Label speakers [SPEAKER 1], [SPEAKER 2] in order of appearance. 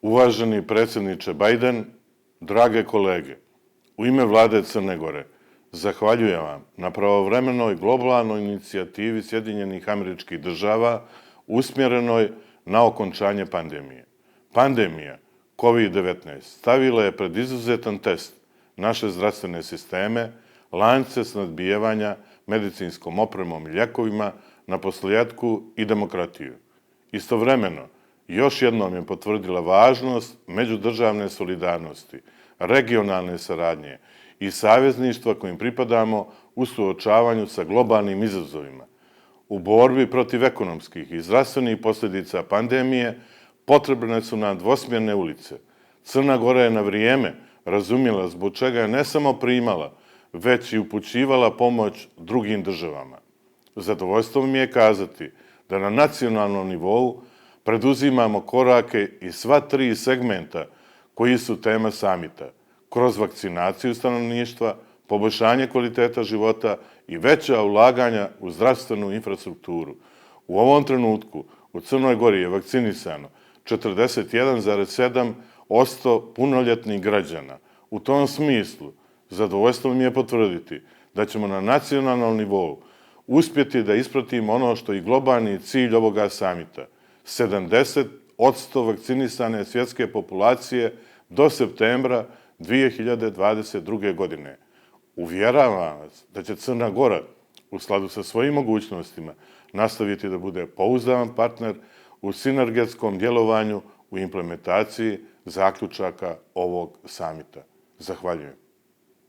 [SPEAKER 1] Uvaženi predsjedniče Biden, drage kolege, u ime Vlade Crne Gore zahvaljujem vam na pravovremenoj globalnoj inicijativi Sjedinjenih Američkih Država usmjerenoj na okončanje pandemije. Pandemija COVID-19 stavila je pred izuzetan test naše zdravstvene sisteme, lance snabdijevanja medicinskom opremom i lijekovima, naposljetku i demokratiju. Istovremeno, još jednom je potvrdila važnost međudržavne solidarnosti, regionalne saradnje i savezništva kojim pripadamo u suočavanju sa globalnim izazovima. U borbi protiv ekonomskih i zdravstvenih posljedica pandemije potrebne su nam dvosmjerne ulice. Crna Gora je na vrijeme razumjela zbog čega je ne samo primala, već i upućivala pomoć drugim državama. Zadovoljstvo mi je kazati da na nacionalnom nivou preduzimamo korake i sva tri segmenta koji su tema samita, kroz vakcinaciju stanovništva, poboljšanje kvaliteta života i veća ulaganja u zdravstvenu infrastrukturu. U ovom trenutku u Crnoj Gori je vakcinisano 41,7% punoljetnih građana. U tom smislu, zadovoljstvo mi je potvrditi da ćemo na nacionalnom nivou uspjeti da ispratimo ono što je globalni cilj ovoga samita. 70% vakcinisane svjetske populacije do septembra 2022. godine. Uvjeravam vas da će Crna Gora u skladu sa svojim mogućnostima nastaviti da bude pouzdan partner u sinergetskom djelovanju u implementaciji zaključaka ovog samita. Zahvaljujem.